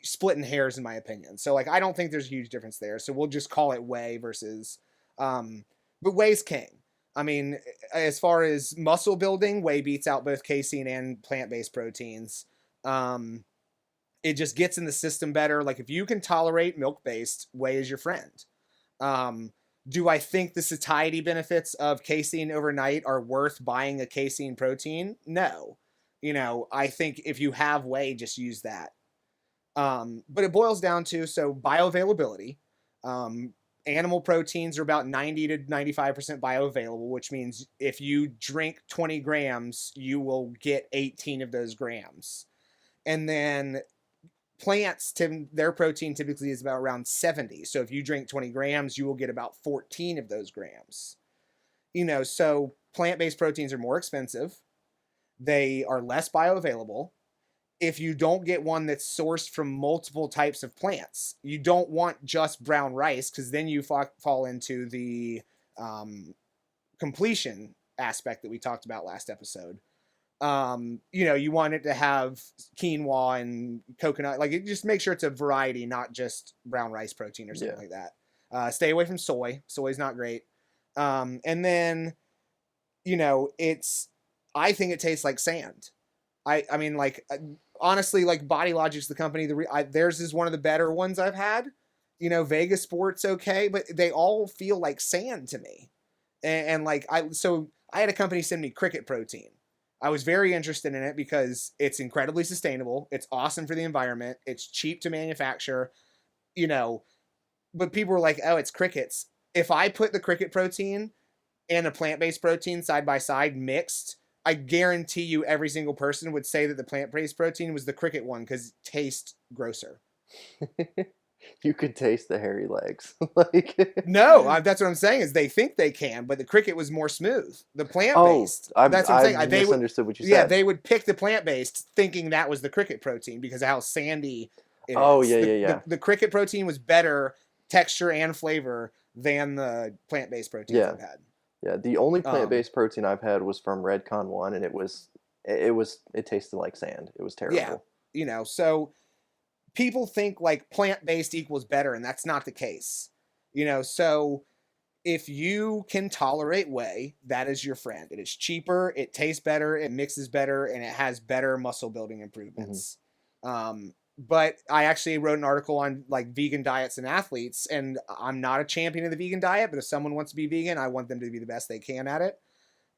splitting hairs in my opinion. So like, I don't think there's a huge difference there. So we'll just call it whey versus, but whey's king. I mean, as far as muscle building, whey beats out both casein and plant-based proteins. It just gets in the system better. Like, if you can tolerate milk-based, whey is your friend. Do I think the satiety benefits of casein overnight are worth buying a casein protein? No. I think if you have whey, just use that. But it boils down to, bioavailability. Animal proteins are about 90 to 95% bioavailable, which means if you drink 20 grams, you will get 18 of those grams. And then plants, their protein typically is about around 70. So if you drink 20 grams, you will get about 14 of those grams. So plant-based proteins are more expensive. They are less bioavailable. If you don't get one that's sourced from multiple types of plants, you don't want just brown rice, because then you fall into the completion aspect that we talked about last episode. You want it to have quinoa and coconut. Like, just make sure it's a variety, not just brown rice protein or something like that. Stay away from soy. Soy's not great. And then, I think it tastes like sand. I mean, like, honestly, like, Body Logic's the company. Theirs is one of the better ones I've had. Vegas Sport's okay, but they all feel like sand to me. And like, so I had a company send me cricket protein. I was very interested in it because it's incredibly sustainable. It's awesome for the environment. It's cheap to manufacture, but people were like, oh, it's crickets. If I put the cricket protein and a plant-based protein side by side mixed, I guarantee you every single person would say that the plant-based protein was the cricket one because it tastes grosser.
You could taste the hairy legs. Like,
no, that's what I'm saying is they think they can, but the cricket was more smooth. The plant-based, that's what I'm saying.
I misunderstood what you said.
Yeah, they would pick the plant-based thinking that was the cricket protein because of how sandy it is.
Yeah.
The cricket protein was better texture and flavor than the plant-based proteins I've had.
Yeah, the only plant-based protein I've had was from Redcon 1, and it tasted like sand. It was terrible.
Yeah, so people think like plant-based equals better, and that's not the case. So if you can tolerate whey, that is your friend. It is cheaper, it tastes better, it mixes better, and it has better muscle building improvements. But I actually wrote an article on like vegan diets and athletes, and I'm not a champion of the vegan diet, but if someone wants to be vegan, I want them to be the best they can at it.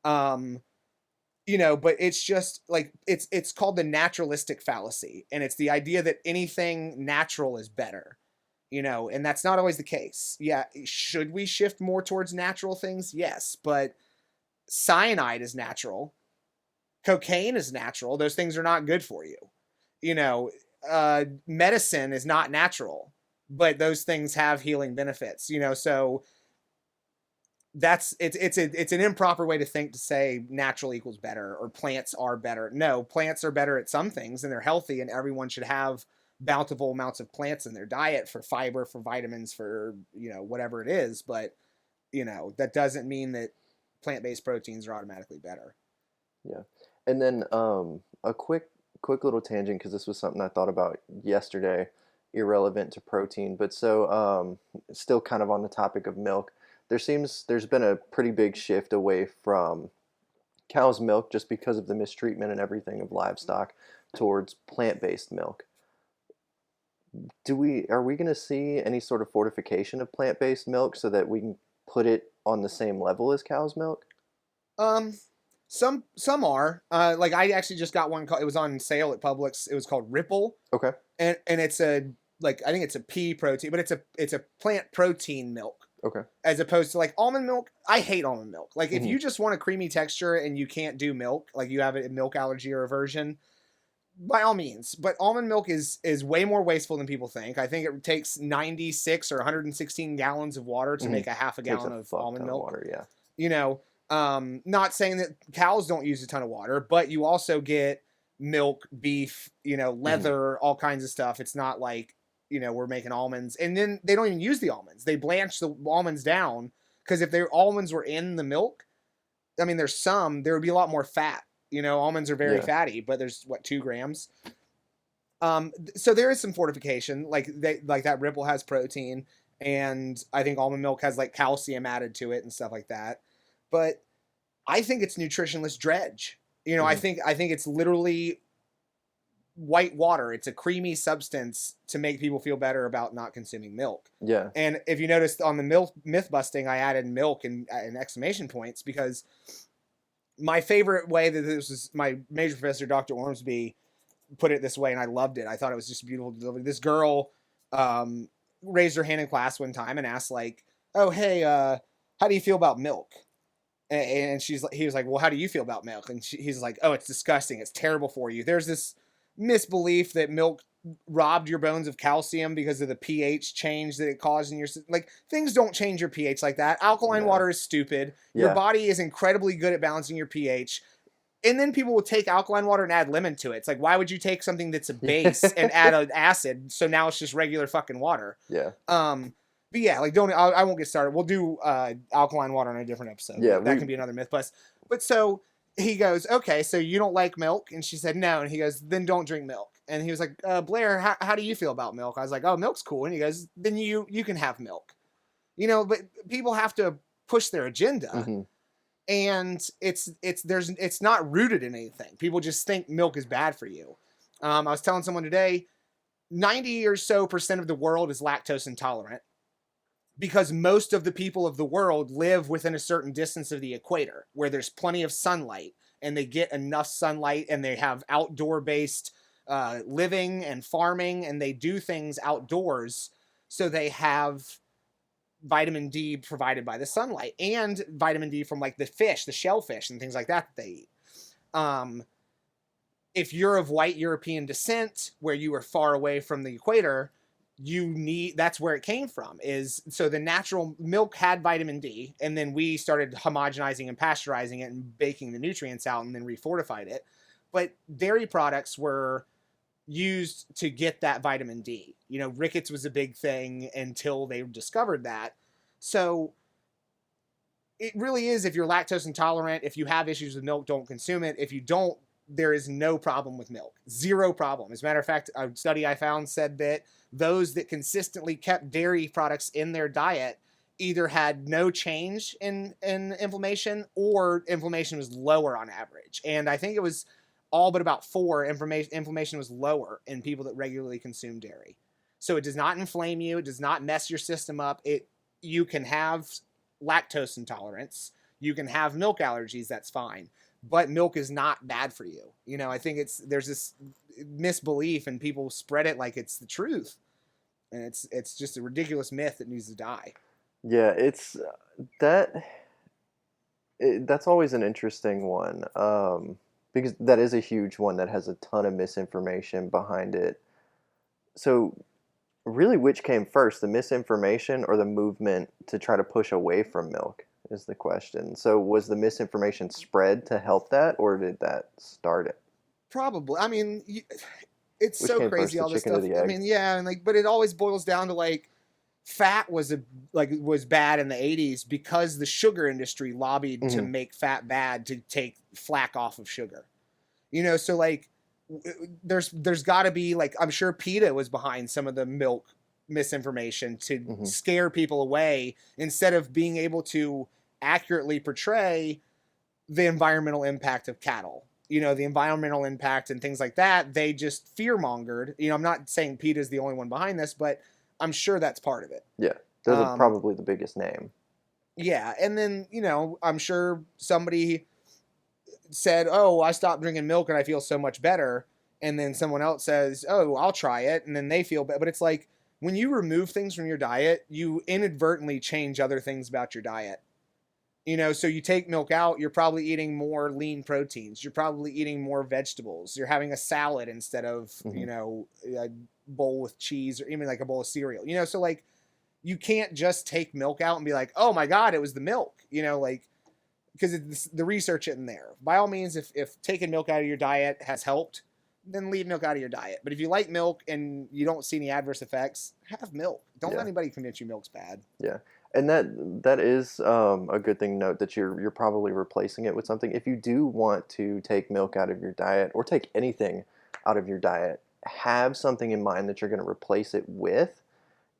But it's just like, it's called the naturalistic fallacy. And it's the idea that anything natural is better, and that's not always the case. Yeah. Should we shift more towards natural things? Yes. But cyanide is natural. Cocaine is natural. Those things are not good for you. Medicine is not natural, but those things have healing benefits, so it's an improper way to think, to say natural equals better or plants are better. No, plants are better at some things and they're healthy, and everyone should have bountiful amounts of plants in their diet for fiber, for vitamins, for, whatever it is. But, that doesn't mean that plant-based proteins are automatically better.
Yeah. And then, a quick little tangent, because this was something I thought about yesterday, irrelevant to protein, but so still kind of on the topic of milk. There's been a pretty big shift away from cow's milk just because of the mistreatment and everything of livestock towards plant-based milk. Are we going to see any sort of fortification of plant-based milk so that we can put it on the same level as cow's milk?
Some are. Like, I actually just got one. It was on sale at Publix. It was called Ripple.
Okay.
And it's I think it's a pea protein, but it's a plant protein milk.
Okay.
As opposed to like almond milk. I hate almond milk. Like, if you just want a creamy texture and you can't do milk, like you have a milk allergy or aversion, by all means. But almond milk is way more wasteful than people think. I think it takes 96 or 116 gallons of water to make a half a gallon of almond milk.
Water, yeah.
Not saying that cows don't use a ton of water, but you also get milk, beef, leather, all kinds of stuff. It's not like, we're making almonds, and then they don't even use the almonds. They blanch the almonds down, because if their almonds were in the milk, I mean, there would be a lot more fat. Almonds are very fatty, but there's 2 grams. So there is some fortification, like that Ripple has protein, and I think almond milk has like calcium added to it and stuff like that. But I think it's nutritionless dredge. I think it's literally white water. It's a creamy substance to make people feel better about not consuming milk.
Yeah.
And if you noticed on the myth busting, I added milk and exclamation points, because my favorite way that this was, my major professor, Dr. Ormsby, put it this way, and I loved it. I thought it was just beautiful delivery. This girl raised her hand in class one time and asked, like, "Oh, hey, how do you feel about milk?" And he was like, "Well, how do you feel about milk?" And he's like, "Oh, it's disgusting. It's terrible for you. There's this misbelief that milk robbed your bones of calcium because of the pH change that it caused in your system." Like, things don't change your pH like that. Alkaline water is stupid. Your body is incredibly good at balancing your pH. And then people will take alkaline water and add lemon to it. It's like, why would you take something that's a base and add an acid? So now it's just regular fucking water.
Yeah.
But yeah, like, I won't get started. We'll do alkaline water on a different episode.
Yeah,
that can be another myth bust. But so he goes, "Okay, so you don't like milk?" And she said, "No." And he goes, "Then don't drink milk." And he was like, "Blair, how do you feel about milk?" I was like, "Oh, milk's cool." And he goes, "Then you can have milk." But people have to push their agenda,
Mm-hmm.
and it's not rooted in anything. People just think milk is bad for you. I was telling someone today, 90 or so percent of the world is lactose intolerant because most of the people of the world live within a certain distance of the equator where there's plenty of sunlight, and they get enough sunlight, and they have outdoor based living and farming, and they do things outdoors, so they have vitamin D provided by the sunlight and vitamin D from like the fish, the shellfish and things like that they eat. If you're of white European descent, where you are far away from the equator, that's where it came from. So the natural milk had vitamin D, and then we started homogenizing and pasteurizing it and baking the nutrients out and then refortified it. But dairy products were used to get that vitamin D. Rickets was a big thing until they discovered that. So it really is, if you're lactose intolerant, if you have issues with milk, don't consume it. If you don't, there is no problem with milk. Zero problem. As a matter of fact, a study I found said that those that consistently kept dairy products in their diet either had no change in inflammation, or inflammation was lower on average. And I think it was all but about 4, inflammation was lower in people that regularly consume dairy. So it does not inflame you. It does not mess your system up. You can have lactose intolerance. You can have milk allergies. That's fine. But milk is not bad for you. I think there's this misbelief, and people spread it like it's the truth. And it's just a ridiculous myth that needs to die.
Yeah, that's always an interesting one, because that is a huge one that has a ton of misinformation behind it. So really, which came first, the misinformation or the movement to try to push away from milk is the question. So was the misinformation spread to help that, or did that start it?
Probably. I mean, it's
Which
so
came first,
crazy,
the
all this
chicken or
stuff.
the
I
egg?
mean, yeah, and but it always boils down to fat was bad in the 80s because the sugar industry lobbied to
Hmm.
make fat bad, to take flack off of sugar. So there's got to be, I'm sure PETA was behind some of the milk misinformation to
Hmm.
scare people away, instead of being able to accurately portray the environmental impact of cattle. The environmental impact and things like that. They just fear mongered. I'm not saying PETA is the only one behind this, but I'm sure that's part of it.
Yeah, they're probably the biggest name.
Yeah, and then I'm sure somebody said, "Oh, I stopped drinking milk and I feel so much better," and then someone else says, "Oh, I'll try it," and then they feel better. But it's like, when you remove things from your diet, you inadvertently change other things about your diet. So you take milk out, you're probably eating more lean proteins. You're probably eating more vegetables. You're having a salad instead of,
Hmm.
a bowl with cheese, or even like a bowl of cereal. So you can't just take milk out and be like, "Oh my God, it was the milk," because the research isn't there. By all means, if taking milk out of your diet has helped, then leave milk out of your diet. But if you like milk and you don't see any adverse effects, have milk. Don't let
Yeah,
anybody convince you milk's bad.
yeah, and that is a good thing to note, that you're probably replacing it with something. If you do want to take milk out of your diet, or take anything out of your diet, have something in mind that you're going to replace it with.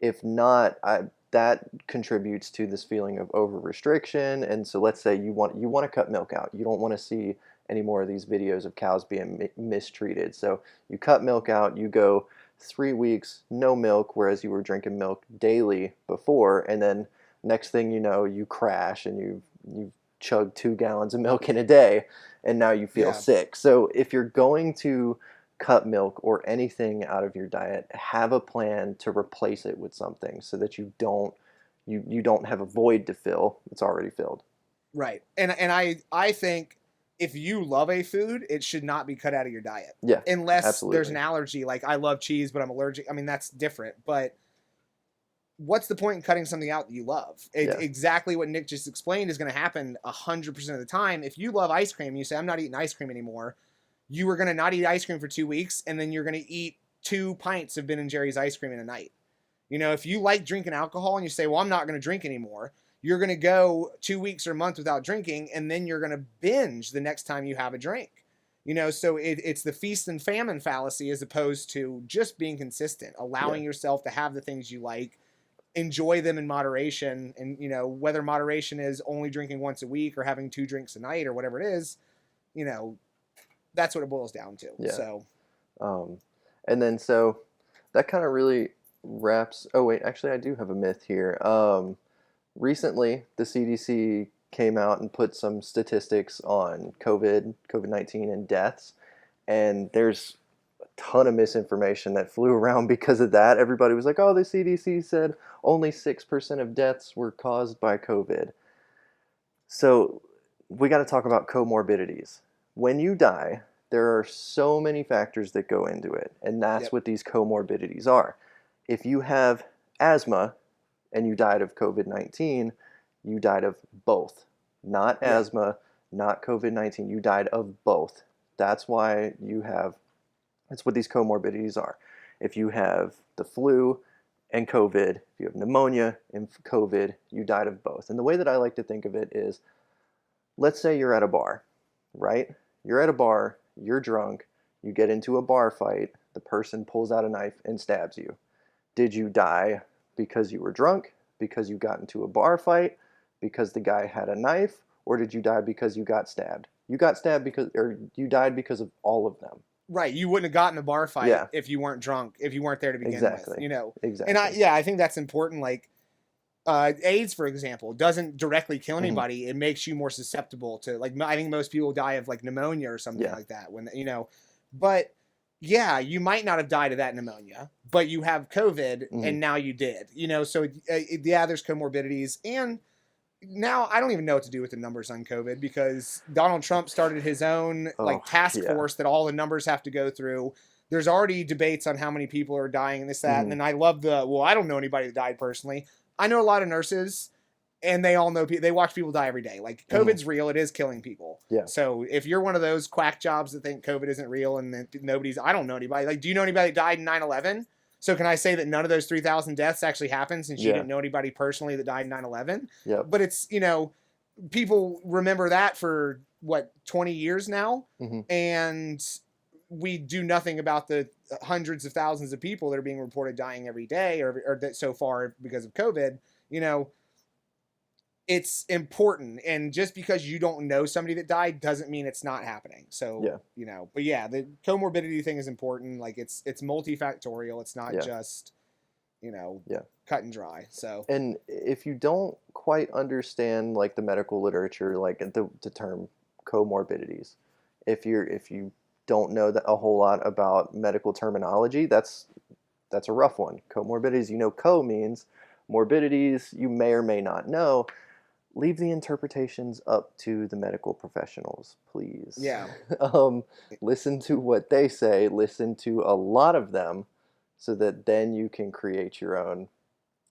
If not, that contributes to this feeling of over restriction. And so let's say you want to cut milk out. You don't want to see any more of these videos of cows being mistreated. So you cut milk out. You go 3 weeks no milk, whereas you were drinking milk daily before, and then next thing you know, you crash and you chug 2 gallons of milk in a day, and now you feel
Yeah.
sick. So if you're going to cut milk or anything out of your diet, have a plan to replace it with something, so that you don't have a void to fill. It's already filled.
Right. And I think if you love a food, it should not be cut out of your diet.
Yeah,
Unless there's an
absolutely.
allergy, like I love cheese, but I'm allergic. I mean, that's different. But what's the point in cutting something out that you love?
Yeah,
Exactly what Nick just explained is going to happen 100% of the time. If you love ice cream, you say, "I'm not eating ice cream anymore." You are going to not eat ice cream for 2 weeks, and then you're going to eat 2 pints of Ben and Jerry's ice cream in a night. If you like drinking alcohol and you say, "Well, I'm not going to drink anymore," you're going to go 2 weeks or a month without drinking, and then you're going to binge the next time you have a drink. So it's the feast and famine fallacy, as opposed to just being consistent,
yeah,
allowing yourself to have the things you like, enjoy them in moderation. And, you know, whether moderation is only drinking once a week or having 2 drinks a night or whatever it is, you know, that's what it boils down to.
Yeah.
So,
and then so that kind of really wraps. Oh wait, actually, I do have a myth here. Recently, the CDC came out and put some statistics on COVID-19 and deaths, and there's a ton of misinformation that flew around because of that. Everybody was like, "Oh, the CDC said only 6% of deaths were caused by COVID." So we got to talk about comorbidities. When you die, there are so many factors that go into it, and that's what these comorbidities are. If you have asthma and you died of COVID-19, you died of both. Not asthma, not COVID-19. You died of both. That's why that's what these comorbidities are. If you have the flu and COVID, if you have pneumonia and COVID, you died of both. And the way that I like to think of it is, let's say you're at a bar, right? You're at a bar, you're drunk, you get into a bar fight, the person pulls out a knife and stabs you. Did you die because you were drunk, because you got into a bar fight, because the guy had a knife, or did you die because you got stabbed? You got stabbed or you died because of all of them.
Right, you wouldn't have gotten a bar fight if you weren't drunk, if you weren't there to begin with, you know.
Exactly.
And I think that's important. Like, AIDS, for example, doesn't directly kill anybody. It makes you more susceptible to, like, I think most people die of like pneumonia or something like that when, you know, but yeah, you might not have died of that pneumonia, but you have COVID and now you did, you know, so yeah, there's comorbidities. And now I don't even know what to do with the numbers on COVID because Donald Trump started his own task force that all the numbers have to go through. There's already debates on how many people are dying and this, that. And then I love I don't know anybody that died personally. I know a lot of nurses, and they all know they watch people die every day. Like, COVID's real; it is killing people.
Yeah.
So if you're one of those quack jobs that think COVID isn't real and that I don't know anybody. Like, do you know anybody that died in 9/11? So can I say that none of those 3,000 deaths actually happened since you didn't know anybody personally that died in 9/11?
Yeah.
But it's, you know, people remember that for 20 years now, and we do nothing about the hundreds of thousands of people that are being reported dying every day or that so far because of COVID. You know, it's important. And just because you don't know somebody that died doesn't mean it's not happening. So, you know, but yeah, the comorbidity thing is important. Like, it's multifactorial. It's not just, you know, cut and dry. So,
and if you don't quite understand like the medical literature, like the term comorbidities, if you don't know a whole lot about medical terminology, that's a rough one. Comorbidities, you know, co means morbidities, you may or may not know. Leave the interpretations up to the medical professionals, please.
Yeah.
Listen to what they say, listen to a lot of them, so that then you can create your own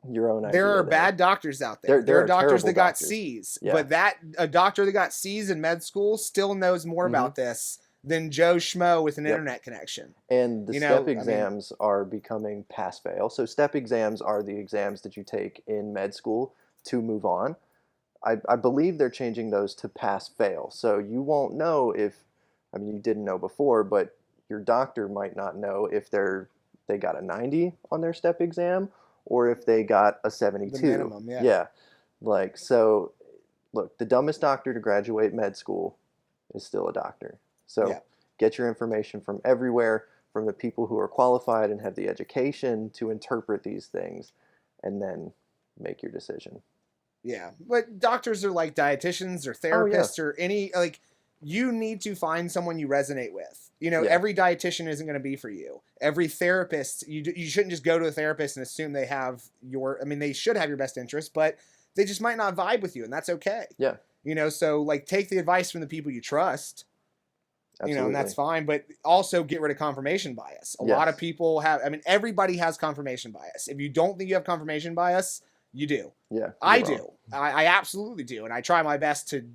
idea.
There are bad doctors out there. There are doctors that got C's, but a doctor that got C's in med school still knows more about this than Joe Schmo with an internet connection.
And the STEP exams are becoming pass-fail. So STEP exams are the exams that you take in med school to move on. I believe they're changing those to pass-fail. So you won't know you didn't know before, but your doctor might not know if they got a 90 on their STEP exam or if they got a 72.
The minimum,
Yeah. Like, so, look, the dumbest doctor to graduate med school is still a doctor. So get your information from everywhere, from the people who are qualified and have the education to interpret these things, and then make your decision.
Yeah, but doctors are like dietitians or therapists or any, like, you need to find someone you resonate with. You know, every dietitian isn't going to be for you. Every therapist, you shouldn't just go to a therapist and assume they have they should have your best interest, but they just might not vibe with you, and that's okay.
Yeah.
You know, so, like, take the advice from the people you trust.
Absolutely.
You know, and that's fine, but also get rid of confirmation bias. A lot of people everybody has confirmation bias. If you don't think you have confirmation bias, you do.
Yeah.
I do. I absolutely do. And I try my best to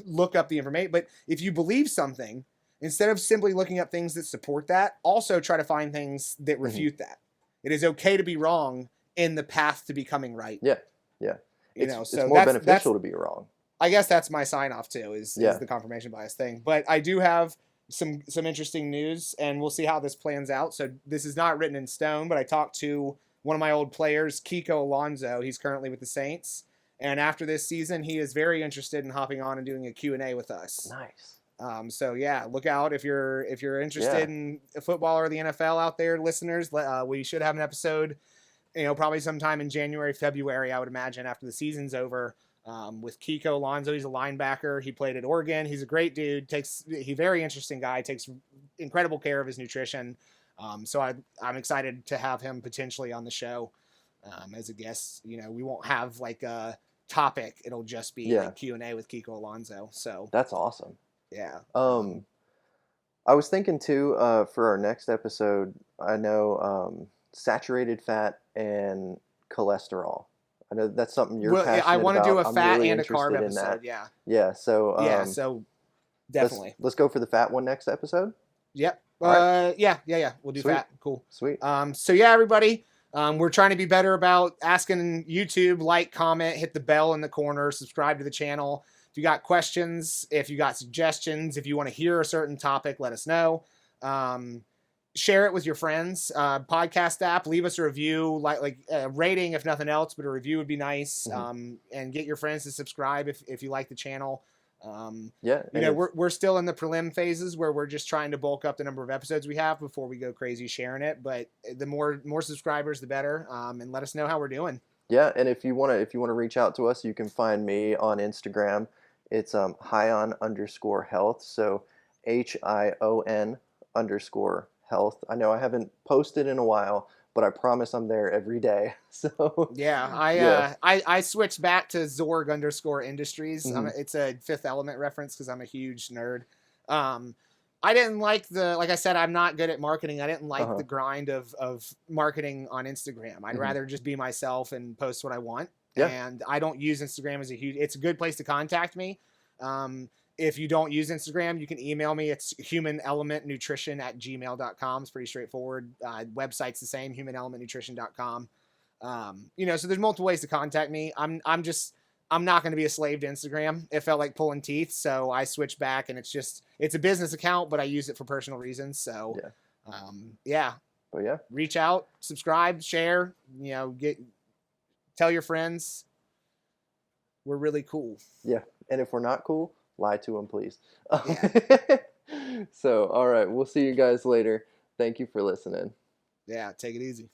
look up the information. But if you believe something, instead of simply looking up things that support that, also try to find things that refute that. It is okay to be wrong in the path to becoming right.
Yeah. Yeah.
It's
more beneficial to be wrong.
I guess that's my sign off too, is the confirmation bias thing. But I do have some interesting news, and we'll see how this plans out. So this is not written in stone, but I talked to one of my old players, Kiko Alonso. He's currently with the Saints. And after this season, he is very interested in hopping on and doing a Q&A with us.
Nice.
So yeah, look out if you're interested in football or the NFL out there, listeners. We should have an episode, probably sometime in January, February, I would imagine, after the season's over. With Kiko Alonso. He's a linebacker. He played at Oregon. He's a great dude. He's a very interesting guy. Takes incredible care of his nutrition. So I'm excited to have him potentially on the show as a guest. We won't have like a topic. It'll just be like Q&A with Kiko Alonso. So
that's awesome.
Yeah.
I was thinking too, for our next episode, I know saturated fat and cholesterol. I know that's something you're passionate about.
I want to do a fat
really
and a carb
in
episode.
that.
Yeah.
Yeah. So
so definitely.
Let's go for the fat one next episode.
Yep.
Right.
Yeah. We'll do fat. Cool.
Sweet.
So yeah, everybody. We're trying to be better about asking YouTube, like, comment, hit the bell in the corner, subscribe to the channel. If you got questions, if you got suggestions, if you want to hear a certain topic, let us know. Share it with your friends. Podcast app, leave us a review, like a rating if nothing else, but a review would be nice. And get your friends to subscribe if you like the channel. We're still in the prelim phases where we're just trying to bulk up the number of episodes we have before we go crazy sharing it. But the more subscribers, the better. And let us know how we're doing.
Yeah, and if you wanna reach out to us, you can find me on Instagram. It's Hion_health. So HION_health. I know I haven't posted in a while, but I promise I'm there every day. So
yeah, I switched back to Zorg_industries. It's a Fifth Element reference because I'm a huge nerd. I didn't like like I said, I'm not good at marketing. I didn't like the grind of marketing on Instagram. I'd rather just be myself and post what I want. Yeah. And I don't use Instagram as it's a good place to contact me. If you don't use Instagram, you can email me. It's humanelementnutrition@gmail.com. It's pretty straightforward. Website's the same, humanelementnutrition.com. So there's multiple ways to contact me. I'm not going to be a slave to Instagram. It felt like pulling teeth. So I switched back and it's a business account, but I use it for personal reasons. So reach out, subscribe, share, tell your friends. We're really cool.
Yeah. And if we're not cool, lie to them, please.
Yeah.
So, all right. We'll see you guys later. Thank you for listening.
Yeah. Take it easy.